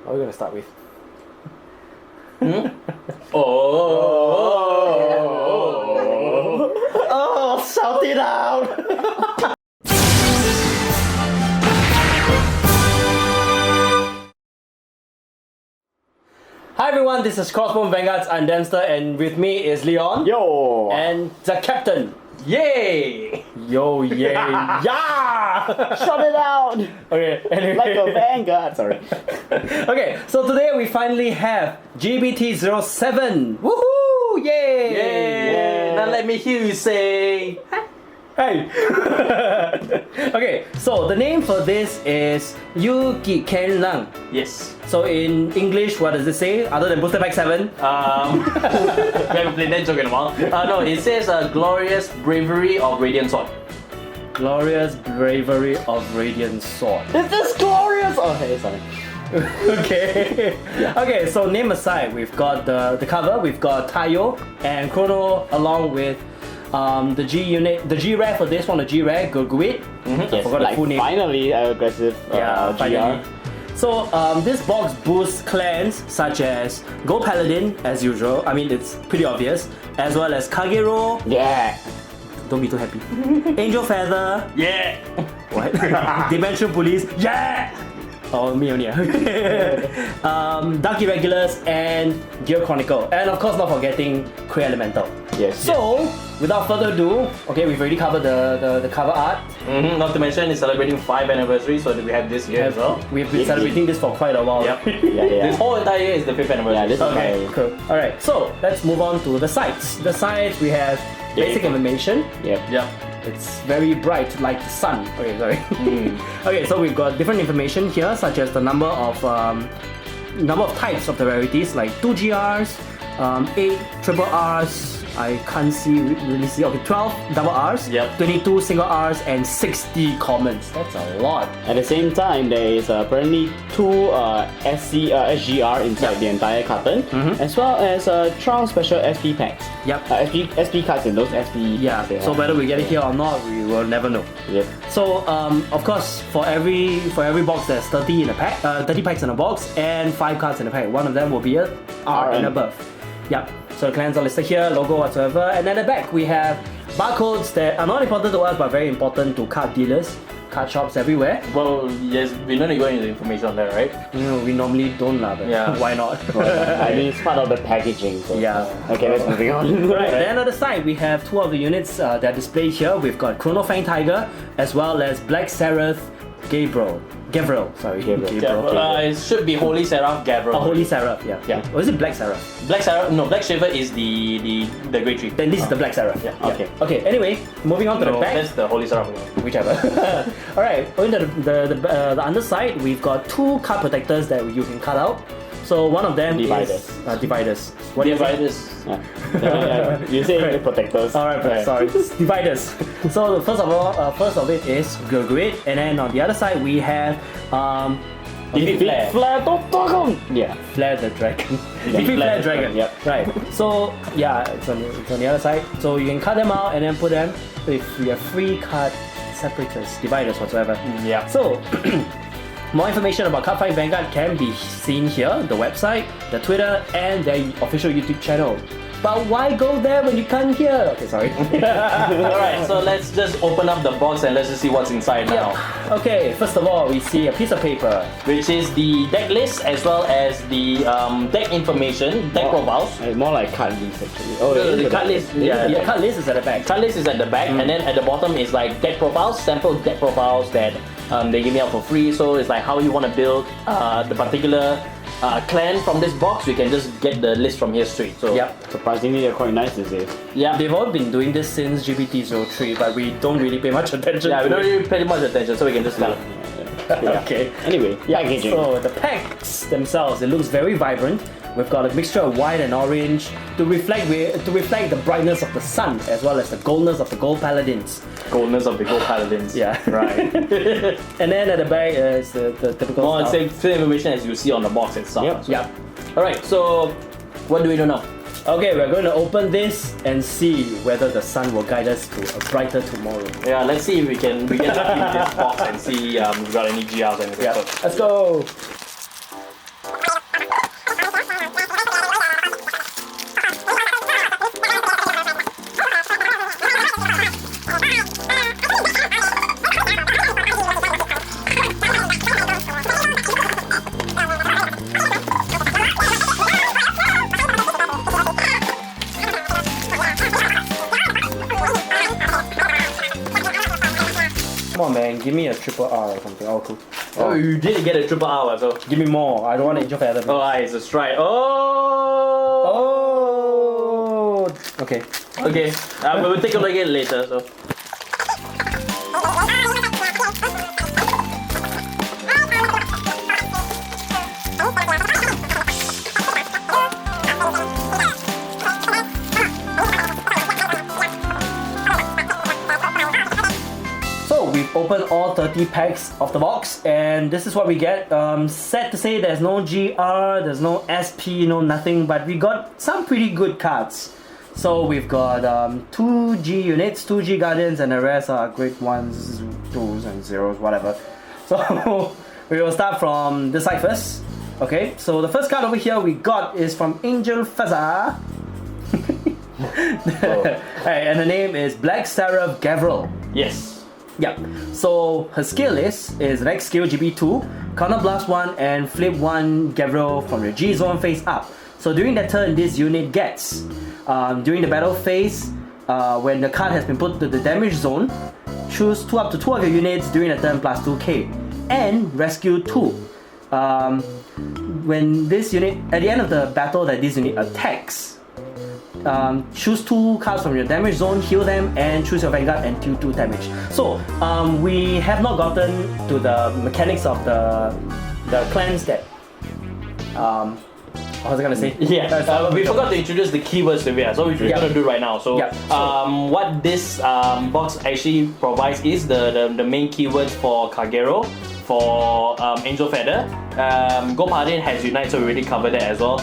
What are we gonna start with? Oh, shout it out! Hi everyone, this is Cardfight Vanguard. I'm Dempster, and with me is Leon. Yo! And ZaCaptain. Yay! Yo, yay! Yeah! Shut it out! Okay, anyway. Like a Vanguard, sorry. Okay, so today we finally have VG-G-BT07. Woohoo! Yay! Yay! Now let me hear you say... Hey! Okay, so the name for this is Yuki Ken Lang. Yes. So in English, what does it say other than Booster Pack 7? We haven't played that joke in a while. No, it says Glorious Bravery of Radiant Sword. Glorious Bravery of Radiant Sword. Is this glorious? Oh, hey, sorry. Okay. Okay, so name aside, we've got the cover, we've got Tayo and Chrono along with the G unit, the G rare for this one, the G rare, Gurguit. Yes, forgot like the full name. finally aggressive Finally. GR. So this box boosts clans such as Gold Paladin as usual. I mean, it's pretty obvious, as well as Kagero. Yeah. Don't be too happy. Angel Feather. Yeah! What? Dimension Police. Yeah. Oh, me only. Dark Irregulars and Gear Chronicle, and of course not forgetting Cray Elemental. Yes. So, without further ado, okay, we've already covered the cover art. Not to mention, it's celebrating 5th anniversary, so we have this year as well. We've been celebrating this for quite a while. Yep. Yeah. This whole entire year is the 5th anniversary. Yeah, this is Okay, my... cool. Alright, so let's move on to the sites. The sites, we have basic information. Yep. Yep. It's very bright like the sun. Okay, sorry. Okay, so we've got different information here, such as the number of types of the rarities, like 2 GRs, 8 triple Rs. I can't really see. Okay, 12 double Rs, Yep. 22 single Rs, and 60 commons. That's a lot. At the same time, there is apparently 2 SGR inside the entire carton, as well as 12 special SP packs. Yep. SP cards in those SP Yeah. packs. So whether we get it here or not, we will never know. Yep. So of course, for every box, there's 30 in a pack, 30 packs in a box, and 5 cards in a pack. One of them will be a R and above. Yep. So the clans are listed here, logo whatsoever, and at the back we have barcodes that are not important to us but very important to card dealers, card shops everywhere. Well, yes, we don't need to go into the information on that, right? We normally don't but Yeah. why not? I mean, it's part of the packaging. So. Yeah. Okay, let's moving on. Right, then on the side we have 2 of the units that are displayed here. We've got Chrono Fang Tiger as well as Black Seraph Gabriel. It should be Holy Seraph Gavro. Oh, Holy Seraph, yeah. Yeah. Or is it Black Seraph? Black Seraph, no, Black Shaver is the Great Tree. Then this is the Black Seraph. Yeah. Okay. Okay, anyway, moving on to the back. That's the Holy Seraph. Whichever. Alright, going to the underside, we've got 2 card protectors that you can cut out. So one of them Dividers. is dividers. What do you say? Dividers. Yeah. You say protectors. Alright, sorry, dividers. So first of it is Gurguit, and then on the other side we have Defeat Flare. Yeah. Flare the Dragon. Yeah, Defeat Flare Flare the Dragon. Yep. Right. So yeah, it's on the other side. So you can cut them out and then put them with your free card separators, dividers whatsoever. Yeah. So more information about Cardfight Vanguard can be seen here, the website, the Twitter, and their official YouTube channel. But why go there when you can't here? Okay, sorry. Alright, so let's just open up the box and let's just see what's inside now. Okay, first of all, we see a piece of paper. Which is the deck list as well as the deck information, deck profiles. More like card list actually. Oh, The card list, yeah. The card list is at the back. Card list is at the back, and then at the bottom is like deck profiles, sample deck profiles that they give me out for free. So it's like how you want to build the particular clan from this box. We can just get the list from here straight. So Yep. surprisingly, they're quite nice these days. yeah, They've all been doing this since GBT03, but we don't really pay much attention yeah, we to don't it. really pay much attention, so we can just tell. Yeah. Okay. Anyway, Yeah, packaging. so the packs themselves, it looks very vibrant. We've got a mixture of white and orange to reflect the brightness of the sun as well as the goldness of the Gold Paladins. Goldness of the Gold Paladins. Yeah. Right. And then at the back is the typical More stuff. same information as you see on the box itself. Yep. So. Yep. Alright, so what do we do now? Okay, we're going to open this and see whether the sun will guide us to a brighter tomorrow. Yeah, let's see if we get lucky with this box and see if we got any GRs and anything. Yeah, first. let's go. give me a triple R or something. Oh, cool. Oh, you did get a triple R, so. Give me more. I don't want Angel Feather. Oh, it's a strike. Oh! Okay. Okay, we'll take a look at it later, so. We've opened all 30 packs of the box, and this is what we get. Sad to say, there's no GR, there's no SP, no nothing, but we got some pretty good cards. So we've got 2 G units, 2 G Guardians, and the rest are grade 1s, 2s, and 0s, whatever. So we will start from this side first. Okay, so the first card over here we got is from Angel Feather. And the name is Black Seraph Gavril. Yes. Yep. So her skill is Rex skill GB2, counter blast 1 and flip 1 Gavril from your G zone face up. So during that turn, this unit gets during the battle phase, when the card has been put to the damage zone, choose up to 2 of your units during the turn plus 2k, and rescue 2. When this unit at the end of the battle that this unit attacks, choose 2 cards from your damage zone, heal them, and choose your Vanguard and deal 2 damage. So we have not gotten to the mechanics of the clans that what was I gonna say? Yeah, we forgot to introduce the keywords to it, so which we're gonna do right now. So, what this box actually provides is the main keywords for Kagero, for Angel Feather. Gold Paladin has Unite, so we already covered that as well.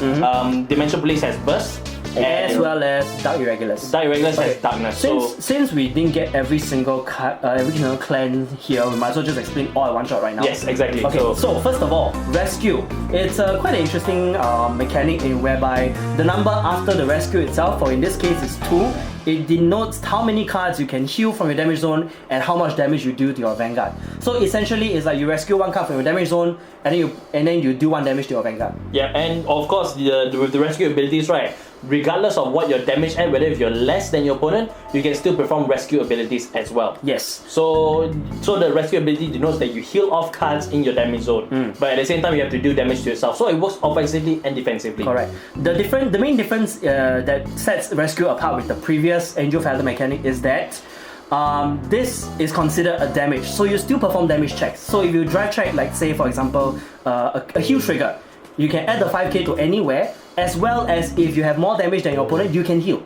Dimension Police has Burst. As well as Dark Irregulars. Dark Irregulars has Darkness. Since we didn't get every single clan here, we might as well just explain all at one shot right now. Yes, exactly. Okay, so first of all, rescue. It's quite an interesting mechanic in whereby the number after the rescue itself, or in this case is 2, it denotes how many cards you can heal from your damage zone and how much damage you do to your Vanguard. So essentially, it's like you rescue 1 card from your damage zone and then you do 1 damage to your Vanguard. Yeah, and of course, with the rescue abilities, right? Regardless of what your damage at, whether if you're less than your opponent, you can still perform rescue abilities as well. Yes. So the rescue ability denotes that you heal off cards in your damage zone, but at the same time you have to do damage to yourself. So it works offensively and defensively. Correct. The main difference that sets rescue apart with the previous Angel Feather mechanic is that this is considered a damage, so you still perform damage checks. So if you drive check, like say for example a heal trigger, you can add the 5k to anywhere, as well as if you have more damage than your opponent, you can heal.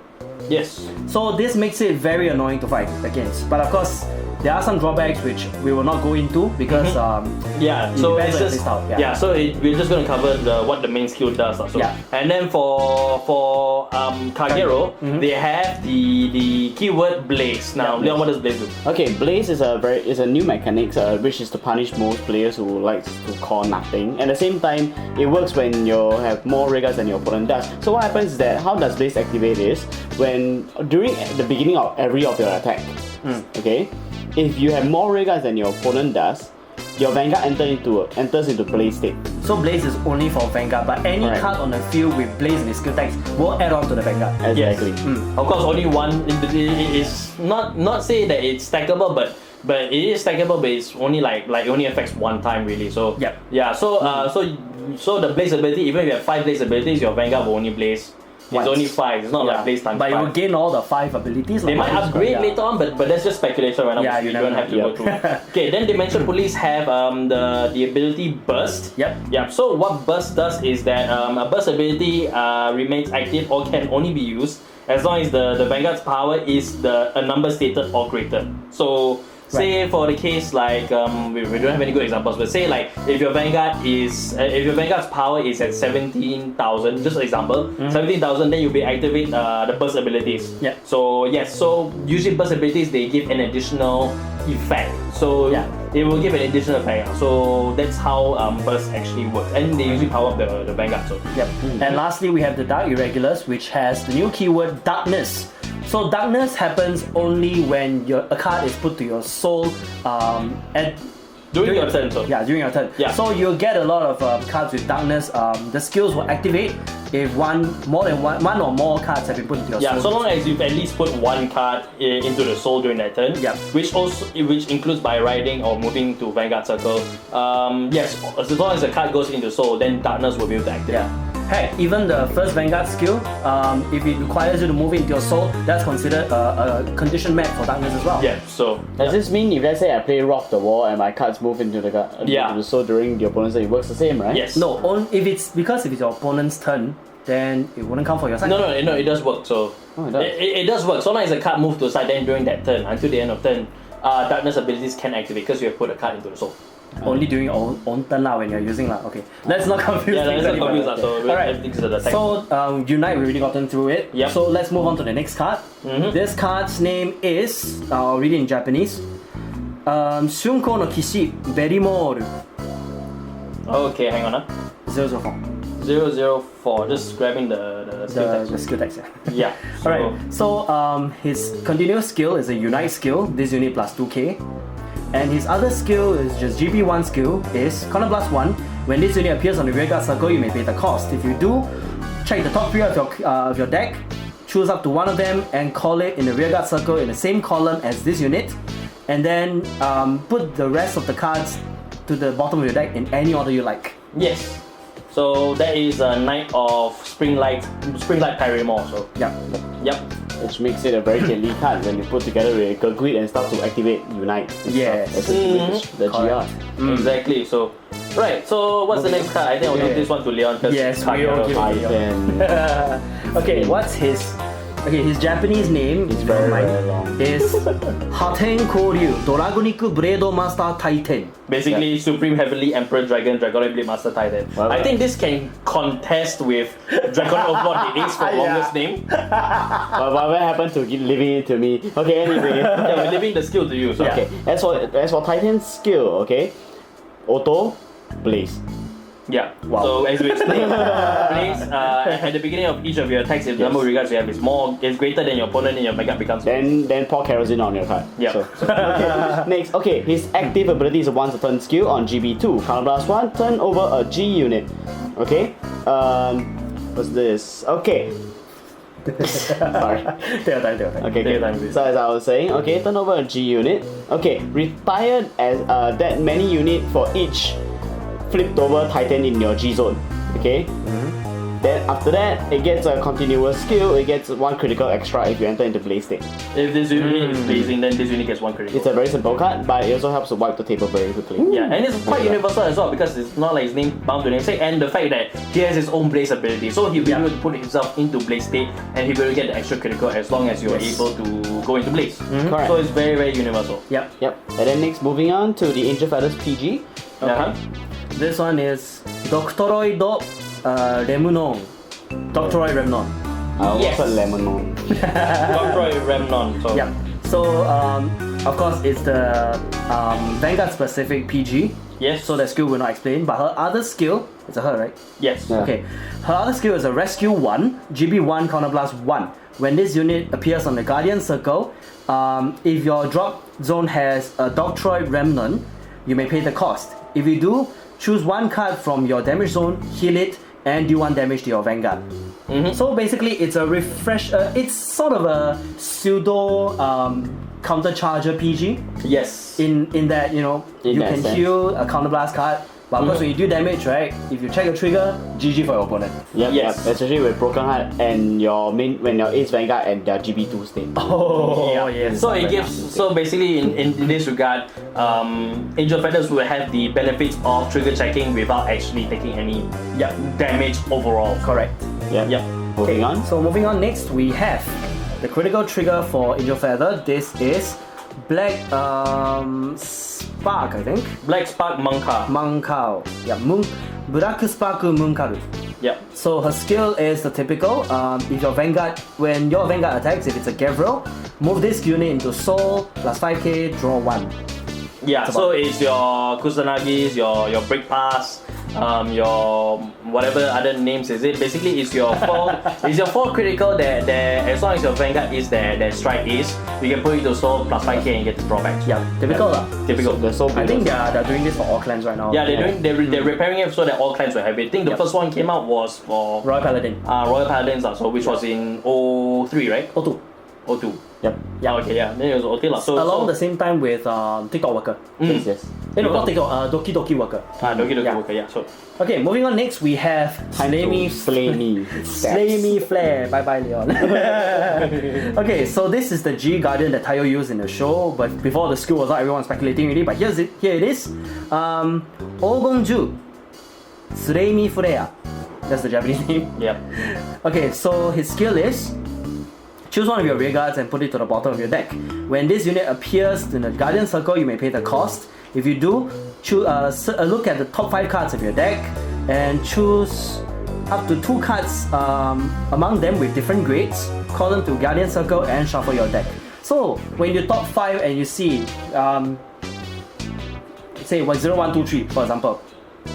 Yes. So this makes it very annoying to fight against. But of course, there are some drawbacks which we will not go into because so it's just we're just going to cover what the main skill does. So. Yeah. And then for Kagero, they have the keyword Blaze. Now, Leon, what does Blaze do? Okay, Blaze is a new mechanic which is to punish most players who like to call nothing. At the same time, it works when you have more regards than your opponent does. So what happens is that how does Blaze activate is when during the beginning of every of your attack. Okay. If you have more regards than your opponent does, your Vanguard enters into Blaze state. So Blaze is only for Vanguard, but any card on the field with Blaze in its skill tags will add on to the Vanguard. Exactly. Yes. Of course, only one. It is not say that it's stackable, but it is stackable, but it's only like it only affects 1 time really. So so the Blaze ability, even if you have 5 Blaze abilities, your Vanguard will only Blaze. It's only 5, it's not like Blaze times 5. But you will gain all the 5 abilities. They might upgrade later on, but that's just speculation right now. Yeah, you don't have to go through. Okay, then Dimension Police have the ability Burst. Yep. So what Burst does is that a Burst ability remains active or can only be used as long as the Vanguard's power is a number stated or greater. So say for the case like we don't have any good examples, but say like if your Vanguard's power is at 17,000, just an example, 17,000, then you'll be activate the burst abilities. Yeah. So yes, so usually burst abilities they give an additional effect. So it will give an additional effect. So that's how burst actually works, and they usually power up the Vanguard. So and lastly we have the Dark Irregulars, which has the new keyword Darkness. So Darkness happens only when a card is put to your soul at During your turn, so. Yeah, during your turn. Yeah. So you'll get a lot of cards with darkness. The skills will activate if one or more cards have been put into your Yeah, soul. so long as you've at least put one card into the soul during that turn, Yep. which includes by riding or moving to Vanguard Circle. Yes, as long as the card goes into soul, then darkness will be able to activate. Yeah. Heck, even the first Vanguard skill, if it requires you to move into your soul, that's considered a condition met for darkness as well. Yeah, so Does this mean if let's say I play Rock the Wall and my cards move into the Yeah. into the soul during the opponent's turn, it works the same, right? yes. No, if it's your opponent's turn, then it wouldn't count for your side. No, it does work. So Oh, it does. It does work. So long as the card moves to the side, then during that turn, until the end of turn, darkness abilities can activate because you have put a card into the soul. Only during your own turn now when you're using lah. Okay, let's not confuse Yeah, things let's not anymore. confuse that. So Alright. everything's the attack. So Unite, we already gotten through it. Yep. So let's move on to the next card. This card's name is, I'll read it in Japanese. Shunko no Kishi Berimoru Okay, hang on. 004. 004. Just grabbing the skill text. The skill text, yeah. Yeah. So, Alright, so his continuous skill is a Unite skill, this unit plus 2k. And his other skill is just GB1 skill is Counterblast 1. When this unit appears on the rearguard circle, you may pay the cost. If you do, check the top 3 of your deck, choose up to one of them and call it in the rearguard circle in the same column as this unit. And then put the rest of the cards to the bottom of your deck in any order you like. yes. So that is a Knight of Springlight Paramore. So Yeah. yep. Which makes it a very deadly card when you put together with Gurguit and start to activate Unite. and Yes. stuff, especially with the GR. Exactly. So right. So what's the next card? I think I'll give this one to Leon because Yes, we will give it. Titan. Okay, what's his... Okay, his Japanese name, It's if you don't very, mind, very long. is Haten Koryu Dragonic Blade Master Titan. Basically, Supreme Heavenly Emperor Dragon, Dragon Blade Master Titan. Well, I think this can contest with Dragon Overlord the Ace for Yeah. longest name. But what happened to leaving it to me? Okay, anyway. Yeah, we're leaving the skill to you. So Okay, as for Titan's skill, okay, Auto, Blaze. Yeah. Wow. So as we explained, Blaze, at the beginning of each of your attacks, if the number of regards you have is greater than your opponent, then your mega becomes. Then pour kerosene on your card. Yeah. Okay. Next, okay, his active ability is a once a turn skill on GB2. Counterblast 1, turn over a G unit. Okay. What's this? Okay. Sorry. Take your time. Okay, Take your good. time, please. So as I was saying, okay, turn over a G unit. Okay, retired as that many unit for each flipped over Titan in your G zone. Okay. Then after that, it gets a continuous skill. It gets 1 critical extra if you enter into Blaze state. If this unit is blazing, then this unit gets 1 critical. It's a very simple card, but it also helps to wipe the table very quickly. Yeah, and it's quite universal as well because it's not like his name bound to namesake, and the fact that he has his own blaze ability, so he'll be able to put himself into blaze state, and he'll be able to get the extra critical as long as you're able to go into blaze. Correct. So it's very, very universal. Yep. Yep. And then next, moving on to the Angel Feathers PG. Uh-huh. This one is Doctoroid Remnon. Doctoroid Remnon. I almost Yes. said Lemonon. Dr. Remnon. So Yeah. So of course it's the Vanguard specific PG. yes. So that skill will not explain. But her other skill, it's a her, right? yes. Yeah. Okay. Her other skill is a Rescue 1, GB1 Counterblast 1. When this unit appears on the Guardian Circle, if your drop zone has a Doctoroid Remnant, you may pay the cost. If you do, choose one card from your damage zone, heal it, and do 1 damage to your Vanguard. So basically, it's a refresh. It's sort of a pseudo counter charger PG. Yes. In that you In that can sense. heal a counterblast card, but of course when you do damage, right? If you check a trigger, GG for your opponent. Yep, Yes. yep. Especially with Broken Heart and when your Ace Vanguard and their GB2 state. Oh yes. So it gives. So basically, in this regard, Angel Feathers will have the benefits of trigger checking without actually taking any damage overall. correct. Yep. Yep. Moving on. So moving on, next we have the critical trigger for Angel Feather. This is Black Spark, I think. Black Spark Monka. Mankao. Yeah, Black Spark Munkaru. Yep. So her skill is the typical. If your Vanguard, when your Vanguard attacks, if it's a Kagero, move this unit into Soul plus 5k, draw 1. Yeah. So it's your Kusanagis, your Break Pass, your whatever other names is it. Basically, it's your four critical that as long as your Vanguard is there, that strike is, you can put it to soul plus 5k and get the drawbacks. Yeah, typical. Typical. I think they're doing this for all clans right now. Yeah, they're repairing it so that all clans will have it. I think the first one came out was for Royal Paladin. Royal Paladins, so which was in 03, right? 02. 02. Yep. Yeah, okay, yeah. Then it was okay. So Along the same time with TikTok Worker. Yes. No, not TikTok, Doki Doki Worker. Doki Doki Worker, yeah. So Okay, moving on next we have Slay me. Slay me Flare. Bye bye Leon. Okay, so this is the G Guardian that Tayo used in the show, but before the skill was out, everyone was speculating already, but here it is. Ogonju. Slay me Flare. That's the Japanese name. yeah. Okay, so his skill is choose one of your rear guards and put it to the bottom of your deck. When this unit appears in the Guardian Circle, you may pay the cost. If you do, look at the top 5 cards of your deck and choose up to 2 cards among them with different grades, call them to Guardian Circle and shuffle your deck. So when you top 5 and you see, say 0, 1, 2, 3 for example,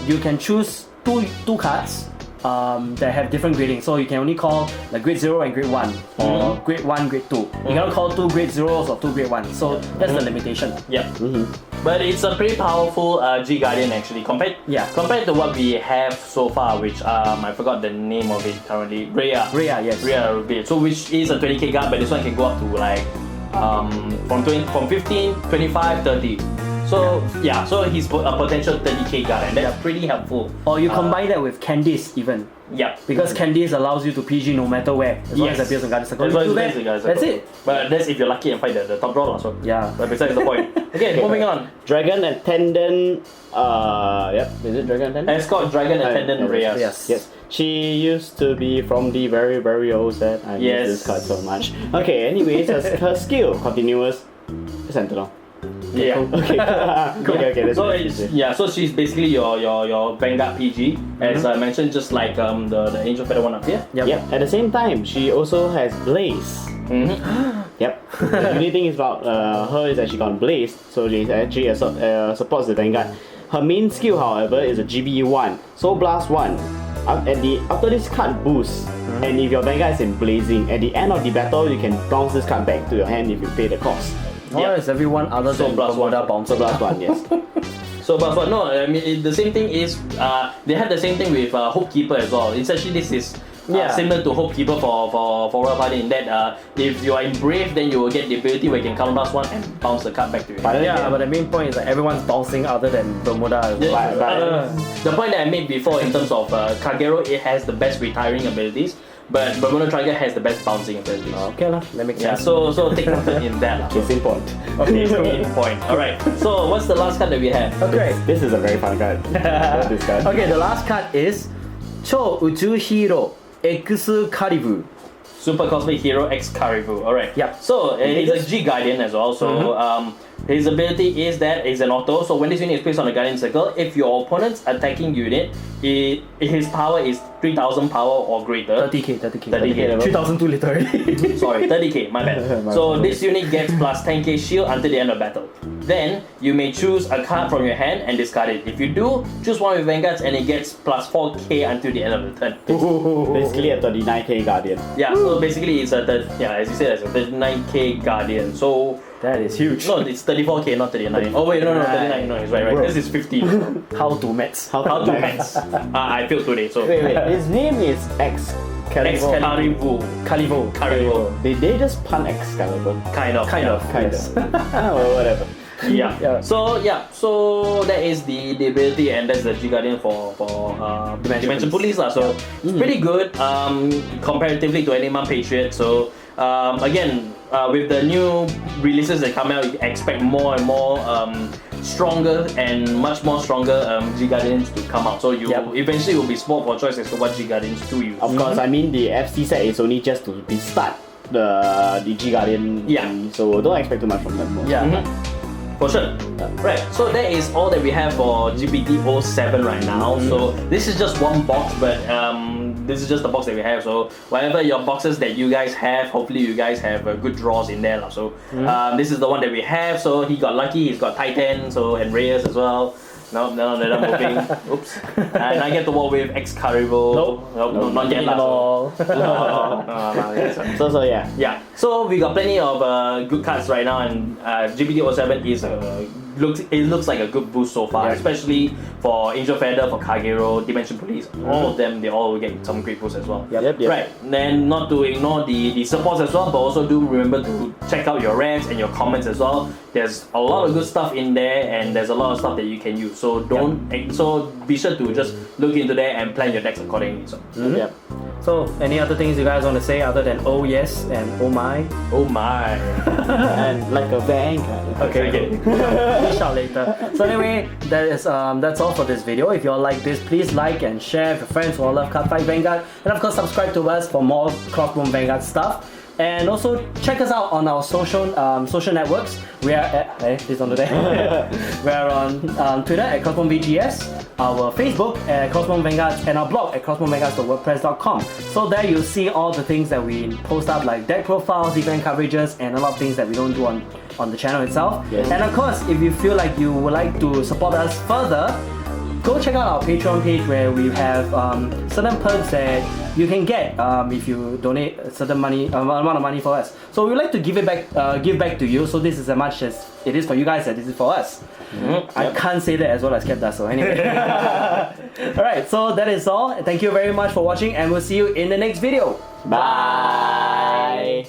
you can choose two cards that have different grading. So you can only call like grade 0 and grade 1 or grade 1, grade 2. You cannot call 2 grade 0s or 2 grade 1. So that's the limitation. Yeah. But it's a pretty powerful G Guardian actually compared to what we have so far, which I forgot the name of it currently. Rhea, yes. Rhea. So which is a 20k guard, but this one can go up to like from 15, 25, 30. So so he's a potential 30k guard, and that's pretty helpful. Or you combine that with Candice even. Yeah. Because Candice allows you to PG no matter where, as long as it appears in Guardian Circle. That's it. But that's if you're lucky and find the top draw. So yeah. But besides the point. Okay, moving on. Dragon Attendant. Is it Dragon Attendant? Escort Dragon Attendant Reyes. Yes. She used to be from the very, very old set. I miss this card so much. Okay, anyways, her skill, continuous Sentinel. Yeah. Okay. Okay. So she's basically your Vanguard PG, as I mentioned, just like the Angel Feather one up here. Yep. At the same time, she also has Blaze. Yep. The unique thing is about her is that she got Blaze, so she actually supports the Vanguard. Her main skill, however, is a GB1, Soul Blast 1. After this card boosts, and if your Vanguard is in Blazing, at the end of the battle, you can bounce this card back to your hand if you pay the cost. Or is everyone other than Bermuda bouncer? Blast 1, yes. So Blast 1, no, I mean the same thing is they have the same thing with Hope Keeper as well. It's actually this is similar to Hope Keeper for Royal Paladin in that if you are in Brave, then you will get the ability where you can counter Blast 1 and bounce the card back to you. But the main point is that everyone's bouncing other than Bermuda. The point that I made before in terms of Kagero, it has the best retiring abilities. But Bermuda Trigger has the best bouncing abilities. Okay lah, that makes sense. So take comfort in that. Case in point. Okay, case in point. Alright, so what's the last card that we have? Okay. This is a very fun card. This card. Okay, the last card is Chou Uchu Hero Excalibur. Super Cosmic Hero Excalibur. Alright. Yep. So he's a G Guardian as well. So his ability is that is an auto. So when this unit is placed on the Guardian Circle, if your opponent's attacking unit, his power is 3000 power or greater. 30k. 3000 too little already. Sorry, 30k, my bad. So this unit gets plus 10k shield until the end of battle. Then you may choose a card from your hand and discard it. If you do, choose one with Vanguards and it gets plus 4k until the end of the turn. Basically a 39k Guardian. Yeah, so basically it's as you said, it's a 39k Guardian. So that is huge. No, it's 34k, not 39. Oh wait, no, 39. No, it's right. This is 15. How to maths? How to maths? I failed today, so. Wait. His name is Excalibur. Did they just pun Excalibur? Kind of. Well, whatever. Yeah. So that is the ability, and that's the G Guardian for Dimension Police lah. So it's pretty good comparatively to Animal Patriot. So again, with the new releases that come out, you expect more and more stronger and much more stronger G Guardians to come out. So you eventually will be small for choice as to what G Guardians to use. Of course, I mean the FC set is only just to start the G Guardian. So don't expect too much from them. For sure. Right, so that is all that we have for GPT07 right now. So this is just one box, but this is just the box that we have. So whatever your boxes that you guys have, hopefully you guys have good draws in there. So this is the one that we have. So he got lucky, he's got Titan, and Reyes as well. No, they're not moving. Oops. And I get to work with Excalibur. Nope, not yet. No. So yeah. Yeah. So we got plenty of good cards right now, and GBT07 is looks like a good boost so far, especially for Angel Feather, for Kagero, Dimension Police. All of them, they all will get some great boosts as well. Yep. Right. Then not to ignore the supports as well, but also do remember to check out your ranks and your comments as well. There's a lot of good stuff in there, and there's a lot of stuff that you can use. So so be sure to just look into there and plan your decks accordingly. So. Yep. So, any other things you guys want to say other than oh yes and oh my? Oh my. And like a vanguard. Okay. Shout later. So anyway, that's all for this video. If you all like this, please like and share with your friends who all love Cardfight Vanguard, and of course subscribe to us for more Crossbone Vanguard stuff. And also check us out on our social networks. We are at this on the day. We are on Twitter at Crossbone VGS, our Facebook at Crossbone Vanguard, and our blog at crossbonevanguards.wordpress.com. So there you'll see all the things that we post up, like deck profiles, event coverages, and a lot of things that we don't do on the channel itself. Yes. And of course, if you feel like you would like to support us further, go check out our Patreon page where we have certain perks that you can get if you donate a certain amount of money for us. So we would like to give back to you. So this is as much as it is for you guys as this is for us. I can't say that as well as Kev does. So anyway, all right. So that is all. Thank you very much for watching, and we'll see you in the next video. Bye.